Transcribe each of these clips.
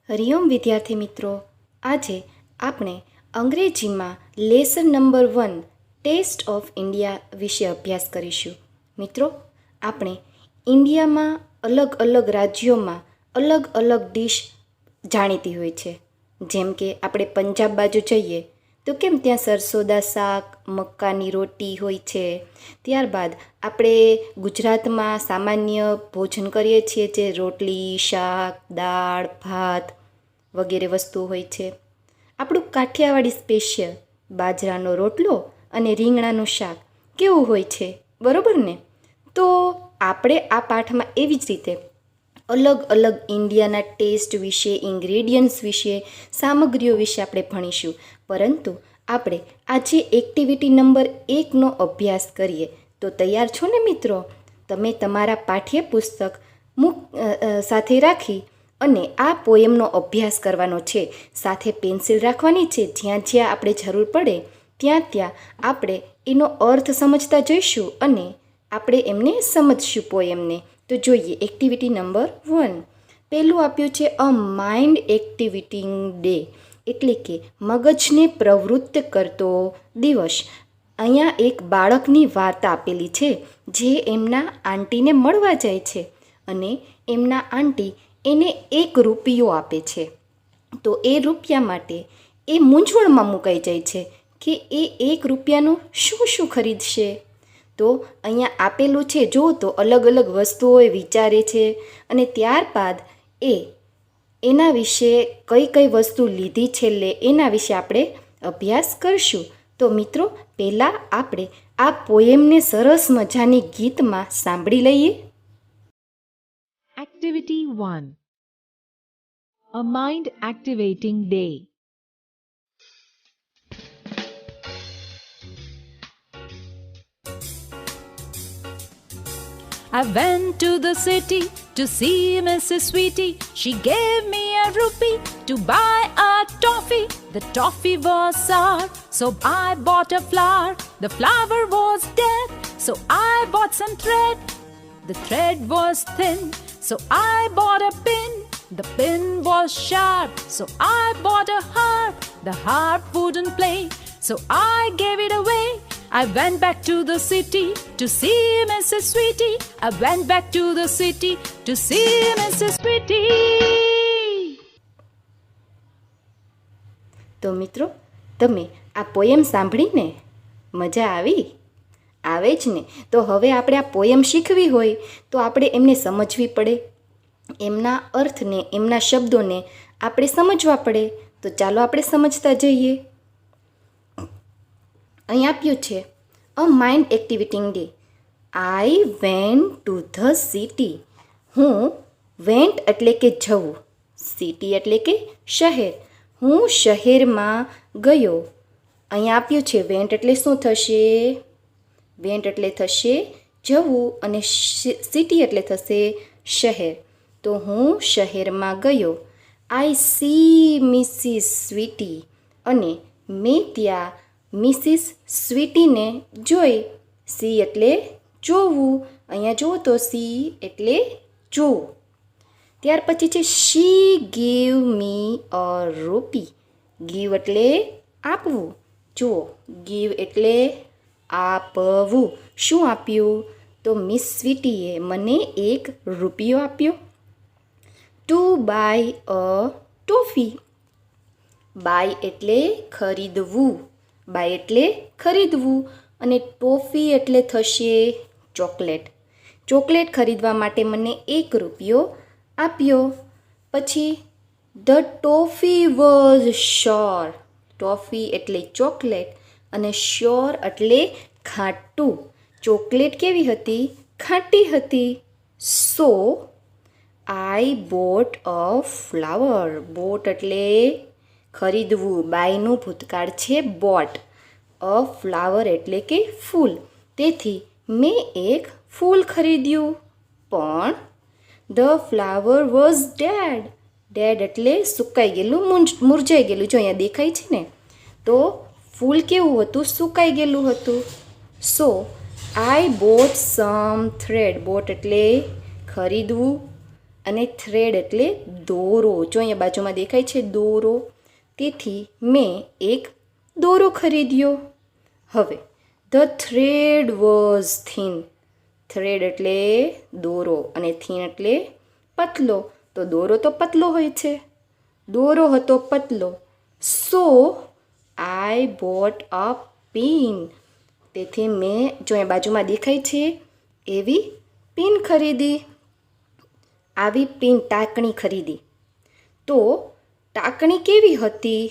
હરિઓમ વિદ્યાર્થી મિત્રો, આજે આપણે અંગ્રેજીમાં lesson number 1 taste of India વિશે અભ્યાસ કરીશું. મિત્રો, આપણે ઇન્ડિયામાં અલગ અલગ રાજ્યોમાં અલગ અલગ ડીશ જાણીતી હોય છે. જેમ કે આપણે પંજાબ બાજુ જઈએ તો કેમ ત્યાં સરસોદા શાક, મક્કાની રોટી હોય છે. ત્યારબાદ આપણે ગુજરાતમાં સામાન્ય ભોજન કરીએ છીએ જે રોટલી, શાક, દાળ, ભાત વગેરે વસ્તુઓ હોય છે. આપણું કાઠિયાવાડી સ્પેશિયલ બાજરાનો રોટલો અને રીંગણાનું શાક કેવું હોય છે, બરાબર ને? તો આપણે આ પાઠમાં એવી જ રીતે અલગ અલગ ઇન્ડિયાના ટેસ્ટ વિશે, ઇન્ગ્રેડિયન્ટ્સ વિશે, સામગ્રીઓ વિશે આપણે ભણીશું. પરંતુ આપણે આજે એક્ટિવિટી નંબર 1નો અભ્યાસ કરીએ. તો તૈયાર છો ને મિત્રો? તમે તમારા પાઠ્યપુસ્તક સાથે રાખી અને આ પોયમનો અભ્યાસ કરવાનો છે. સાથે પેન્સિલ રાખવાની છે. જ્યાં જ્યાં આપણે જરૂર પડે ત્યાં ત્યાં આપણે એનો અર્થ સમજતા જઈશું અને આપણે એમને સમજશું પોયમને. તો જોઈએ એક્ટિવિટી નંબર 1. પહેલું આપ્યું છે અ માઇન્ડ એક્ટિવિટી ડે, એટલે કે મગજને પ્રવૃત્ત કરતો દિવસ. અહીંયા એક બાળકની વાર્તા આપેલી છે જે એમના આંટીને મળવા જાય છે અને એમના આંટી એને 1 રૂપિયો આપે છે. તો એ રૂપિયા માટે એ મૂંઝવણમાં મુકાઈ જાય છે કે એ 1 રૂપિયાનું શું શું ખરીદશે. તો અહીંયા આપેલું છે, જો તો અલગ અલગ વસ્તુઓ એ વિચારે છે અને ત્યારબાદ એના વિશે કઈ કઈ વસ્તુ લીધી છેલ્લે એના વિશે આપણે અભ્યાસ કરશું. તો મિત્રો, પહેલાં આપણે આ પોએમને સરસ મજાની ગીતમાં સાંભળી લઈએ. Activity 1. A mind activating day. I went to the city to see Mrs. Sweetie. She gave me a rupee to buy a toffee. The toffee was sour, so I bought a flower. The flower was dead, so I bought some thread. The thread was thin, so I bought a pin. The pin was sharp, so I bought a harp. The harp wouldn't play, so I gave it away. I went back to the city to see Mrs. Sweetie. I went back to the city to see Mrs. Sweetie. તો મિત્રો, તમે આ poem સાંભળીને મજા આવે જ ને? તો હવે આપણે આ પોયમ શીખવી હોય તો આપણે એમને સમજવી પડે, એમના અર્થને, એમના શબ્દોને આપણે સમજવા પડે. તો ચાલો આપણે સમજતા જઈએ. અહીં આપ્યું છે a mind activating day. I went to the city. હું વેન્ટ એટલે કે જવું, સિટી એટલે કે શહેર. હું શહેરમાં ગયો. અહીંયા આપ્યું છે વેન્ટ એટલે શું થશે? વેન્ટ એટલે થશે જવું અને સિટી એટલે થશે શહેર. તો હું શહેરમાં ગયો. I C Mrs sweetie. અને મેં ત્યાં મિસિસ સ્વીટીને જોઈ. સી એટલે જોવું. અહીંયા જુઓ તો સી એટલે જોવું. ત્યાર પછી છે શી ગીવ મી અ રૂપી. ગીવ એટલે આપવું. જુઓ, ગીવ એટલે આપવું. શું આપ્યું? તો મિસ સ્વીટીએ મને 1 રૂપિયો આપ્યો. To buy a toffee. Buy એટલે ખરીદવું. બાય એટલે ખરીદવું અને ટોફી એટલે થશે ચોકલેટ. ચોકલેટ ખરીદવા માટે મને 1 રૂપિયો આપ્યો. પછી the toffee was sour. Toffee એટલે ચોકલેટ અને શ્યોર એટલે ખાટું. ચોકલેટ કેવી હતી? ખાટી હતી. So I bought a flower. Bought એટલે ખરીદવું. બાયનું ભૂતકાળ છે બોટ. અ ફ્લાવર એટલે કે ફૂલ. તેથી મેં 1 ફૂલ ખરીદ્યું. પણ the flower was dead. Dead એટલે સુકાઈ ગયેલું, મુરઝાઈ ગયેલું. જો અહીંયા દેખાય છે ને? તો ફૂલ કેવું હતું? સુકાઈ ગયેલું હતું. So I bought some thread. Bought એટલે ખરીદવું અને થ્રેડ એટલે દોરો. જો અહીંયા બાજુમાં દેખાય છે દોરો, તેથી મેં એક દોરો ખરીદ્યો. હવે the thread was thin. Thread એટલે દોરો અને થીન એટલે પતલો. તો દોરો તો પતલો હોય છે, દોરો હતો પતલો. સો આઈ બોટ અ પિન. તેથી મેં જો અહીંયા બાજુમાં દેખાય છે એવી પિન ખરીદી. આવી પિન ટાંકણી ખરીદી. તો ટાંકણી કેવી હતી?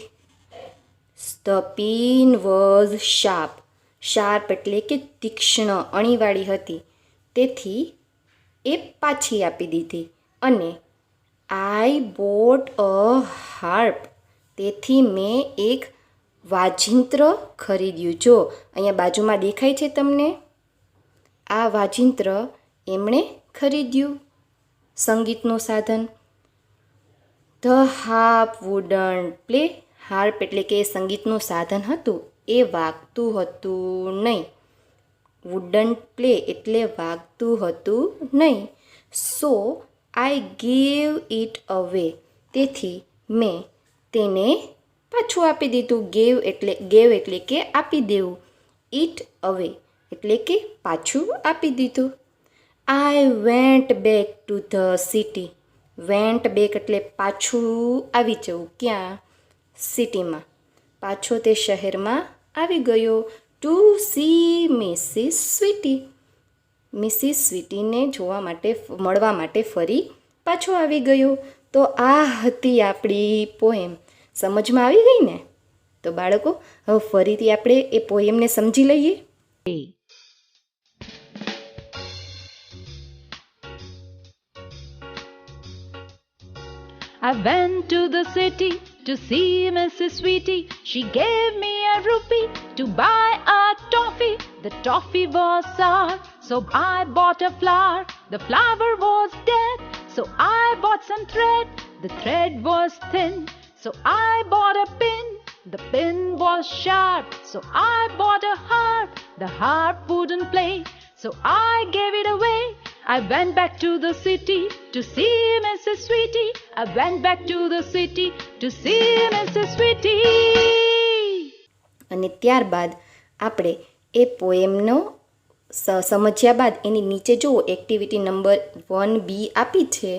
The pin was sharp. Sharp એટલે કે તીક્ષ્ણ, અણીવાળી હતી. તેથી એ પાછી આપી દીધી. અને આઈ બોટ અ હાર્પ. તેથી મેં એક વાજિંત્ર ખરીદ્યું. જો અહીંયા બાજુમાં દેખાય છે તમને, આ વાજિંત્ર એમણે ખરીદ્યું, સંગીતનું સાધન. The harp wouldn't play. Harp એટલે કે સંગીતનું સાધન હતું, એ વાગતું હતું નહીં. વુડન્ટ પ્લે એટલે વાગતું હતું નહીં. સો આઈ ગેવ ઇટ અવે. તેથી મેં તેને પાછું આપી દીધું. ગેવ એટલે કે આપી દેવું. ઇટ અવે એટલે કે પાછું આપી દીધું. I went back to the city. Went back એટલે પાછું આવી જવું. ક્યાં? સિટીમાં. પાછો તે શહેરમાં આવી ગયો. To see Mrs Sweety. Mrs સ્વીટીને મળવા માટે ફરી પાછો આવી ગયો. તો આ હતી આપણી પોએમ. સમજમાં આવી ગઈ ને? તો બાળકો, હવે ફરીથી આપણે એ પોએમને સમજી લઈએ. I went to the city to see Mrs. Sweetie. She gave me a rupee to buy a toffee. The toffee was sour, so I bought a flower. The flower was dead, so I bought some thread. The thread was thin, so I bought a pin. The pin was sharp, so I bought a harp. The harp wouldn't play, so I gave it away. I went back to the city to see Mrs. Sweetie. I went back to the city to see Mrs. Sweetie. અને ત્યારબાદ આપણે એ પોએમનો સમજ્યા બાદ એની નીચે જુઓ activity number 1B આપી છે,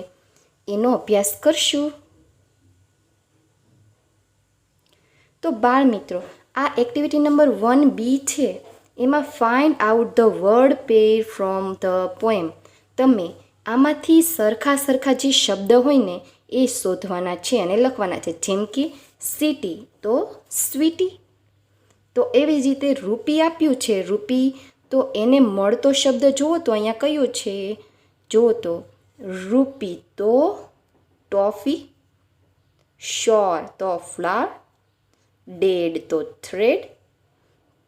એનો અભ્યાસ કરશું. તો બાળ મિત્રો, આ એક્ટિવિટી નંબર 1B છે, એમાં find out the word pair from the poem. તમે આમાંથી સરખા જે શબ્દ હોય ને એ શોધવાના છે અને લખવાના છે. જેમ કે સિટી તો સ્વીટી. તો એવી જ રીતે રૂપી આપ્યું છે, રૂપી. તો એને મળતો શબ્દ જુઓ તો અહીંયા કયો છે? જુઓ તો રૂપી તો ટોફી, શ્યોર તો ફ્લાવર, ડેડ તો થ્રેડ,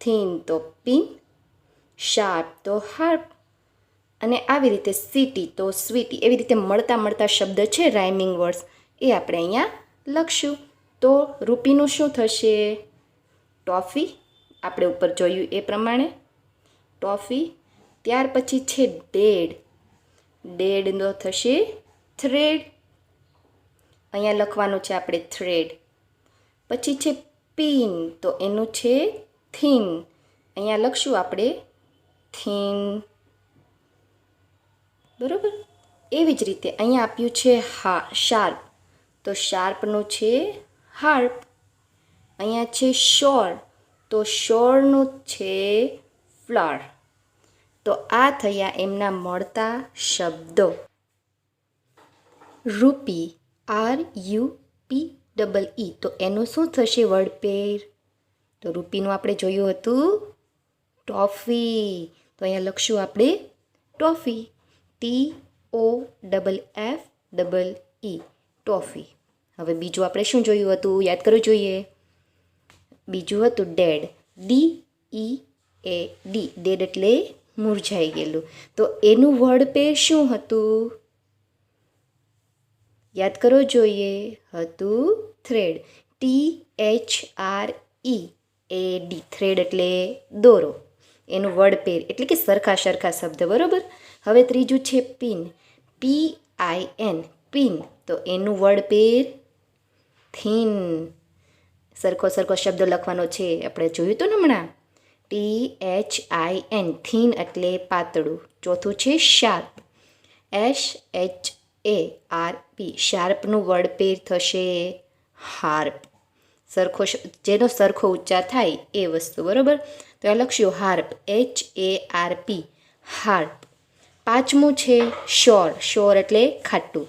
થીન તો પિન, શાર્પ તો હાર્પ. અને આવી રીતે સિટી તો સ્વીટી. એવી રીતે મળતા શબ્દ છે, રાઇમિંગ વર્ડ્સ, એ આપણે અહીંયા લખશું. તો રૂપીનું શું થશે? ટોફી. આપણે ઉપર જોયું એ પ્રમાણે ટોફી. ત્યાર પછી છે ડેડ. ડેડનો થશે થ્રેડ. અહીંયા લખવાનું છે આપણે થ્રેડ. પછી છે પિન, તો એનું છે થીન. અહીંયા લખશું આપણે થીન. બરાબર. એવી જ રીતે અહીંયા આપ્યું છે શાર્પ, તો શાર્પનું છે હાર્પ. અહીંયા છે શ્યોર, તો શ્યોરનું છે ફ્લાવર. તો આ થયા એમના મળતા શબ્દો. રૂપી RUPEE, તો એનું શું થશે વર્ડ પેર? તો રૂપીનું આપણે જોયું હતું ટોફી. તો અહીંયા લખશું આપણે ટોફી. TOFFEE, toffee. હવે બીજું આપણે શું જોયું હતું? યાદ કરવું જોઈએ. બીજું હતું ડેડ. DEAD, ડેડ એટલે મુરઝાઈ ગયેલું. તો એનું વર્ડ પેર શું હતું? યાદ કરવો જોઈએ. હતું થ્રેડ. THREAD, થ્રેડ એટલે દોરો. એનું વર્ડ પેર એટલે કે સરખા શબ્દ. બરાબર. હવે ત્રીજું છે પિન. PIN, પિન, તો એનું વડપેર થીન. સરખો શબ્દ લખવાનો છે, આપણે જોયું તો ને હમણાં. THIN, થીન એટલે પાતળું. ચોથું છે શાર્પ, SHARP, શાર્પનું વડપેર થશે હાર્પ. જેનો સરખો ઉચ્ચાર થાય એ વસ્તુ, બરાબર. તો આ લખશું હાર્પ, HARP, હાર્પ. પાંચમું છે શ્યોર, શ્યોર એટલે ખાટું,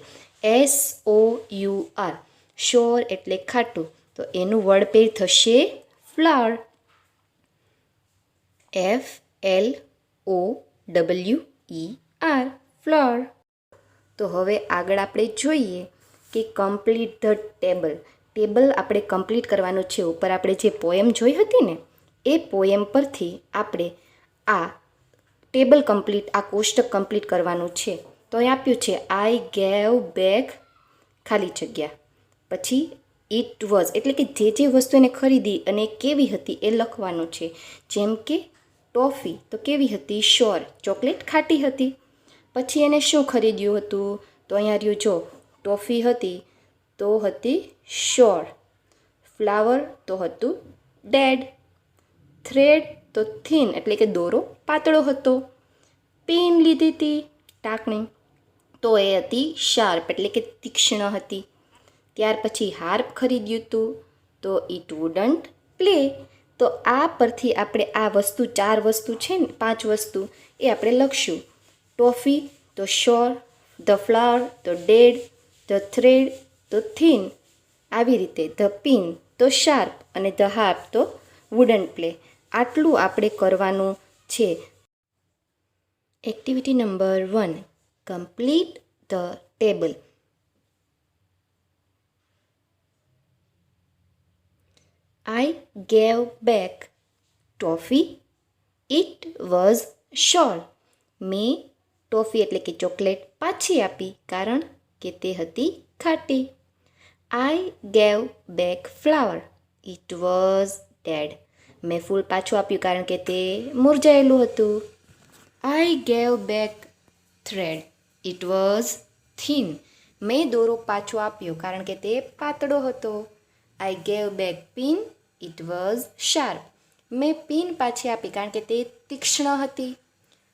SOUR, શ્યોર એટલે ખાટું. તો એનું વડપેર થશે ફ્લાવર, FLOWER, ફ્લાવર. તો હવે આગળ આપણે જોઈએ કે કમ્પ્લીટ ધ ટેબલ. ટેબલ આપણે કમ્પ્લીટ કરવાનું છે. ઉપર આપણે જે પોએમ જોઈ હતી ને, એ પોએમ પરથી આપણે આ ટેબલ કમ્પ્લીટ, આ કોષ્ટક કમ્પ્લીટ કરવાનું છે. તો અહીં આપ્યું છે આઈ ગેવ બેક, ખાલી જગ્યા, પછી ઇટ વોઝ એટલે કે જે વસ્તુ એને ખરીદી અને કેવી હતી એ લખવાનું છે. જેમ કે ટોફી, તો કેવી હતી? શ્યોર, ચોકલેટ ખાટી હતી. પછી એને શું ખરીદ્યું હતું? તો અહીંયા રહ્યું જો, ટોફી હતી તો હતી શ્યોર, ફ્લાવર તો હતું ડેડ, થ્રેડ તો થીન એટલે કે દોરો પાતળો હતો, પિન લીધી હતી ટાંકણી, તો એ હતી શાર્પ એટલે કે તીક્ષ્ણ હતી. ત્યાર પછી હાર્પ ખરીદ્યું હતું તો ઇટ વુડન્ટ પ્લે. તો આ પરથી આપણે આ વસ્તુ, 4 વસ્તુ છે ને, 5 વસ્તુ એ આપણે લખશું. ટોફી તો શ્યોર, ધ ફ્લાવર તો ડેડ, ધ થ્રેડ તો થીન, આવી રીતે ધ પિન તો શાર્પ અને ધ હાર્પ તો વુડન્ટ પ્લે. આટલું આપણે કરવાનું છે. Activity number 1, complete the table. I gave back toffee. It was sure. મેં ટોફી એટલે કે ચોકલેટ પાછી આપી કારણ કે તે હતી ખાટી. I gave back flower. It was dead. મેં ફૂલ પાછું આપ્યું કારણ કે તે મુરઝાયેલું હતું. I gave back thread. It was thin. મેં દોરો પાછો આપ્યો કારણ કે તે પાતળો હતો. I gave back pin. It was sharp. મેં પિન પાછી આપી કારણ કે તે તીક્ષ્ણ હતી.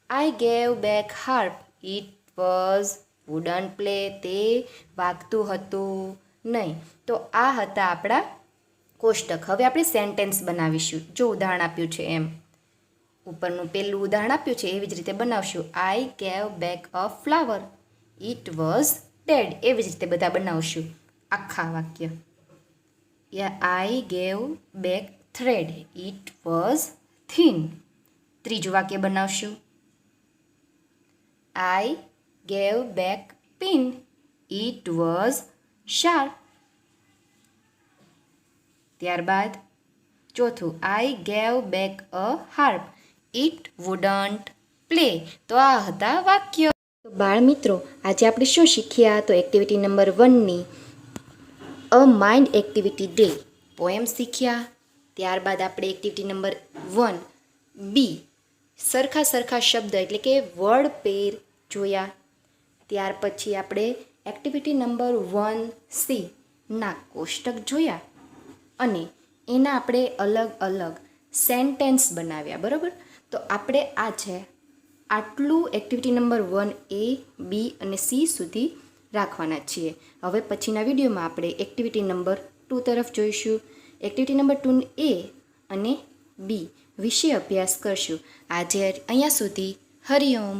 I gave back harp. It was wouldn't play. તે વાગતું હતું નહીં. તો આ હતા આપણા કોષ્ટક. હવે આપણે સેન્ટેન્સ બનાવીશું. જો ઉદાહરણ આપ્યું છે એમ, ઉપરનું પહેલું ઉદાહરણ આપ્યું છે એવી જ રીતે બનાવશું. I gave back a flower. It was dead. એવી જ રીતે બધા બનાવશું આખા વાક્ય. I gave back thread. It was thin. ત્રીજું વાક્ય બનાવશું. I gave back pin. It was sharp. ત્યારબાદ ચોથું, I gave back a harp. It wouldn't play. તો આ હતા વાક્ય. બાળ મિત્રો, આજે આપણે શું શીખ્યા? તો એક્ટિવિટી નંબર 1ની અ માઇન્ડ એક્ટિવિટી ડે પોએમ શીખ્યા. ત્યારબાદ આપણે એક્ટિવિટી નંબર 1B સરખા શબ્દ એટલે કે વર્ડ પેર જોયા. ત્યાર પછી આપણે એક્ટિવિટી નંબર 1C ના કોષ્ટક જોયા અને એના આપણે અલગ અલગ સેન્ટેન્સ બનાવ્યા, બરાબર. તો આપણે આજે આટલું એક્ટિવિટી નંબર 1A, B અને C સુધી રાખવાના છીએ. હવે પછીના વિડીયોમાં આપણે એક્ટિવિટી નંબર 2 તરફ જોઈશું. એક્ટિવિટી નંબર 2A અને B વિશે અભ્યાસ કરશું. આજે અહીંયા સુધી હરિઓમ.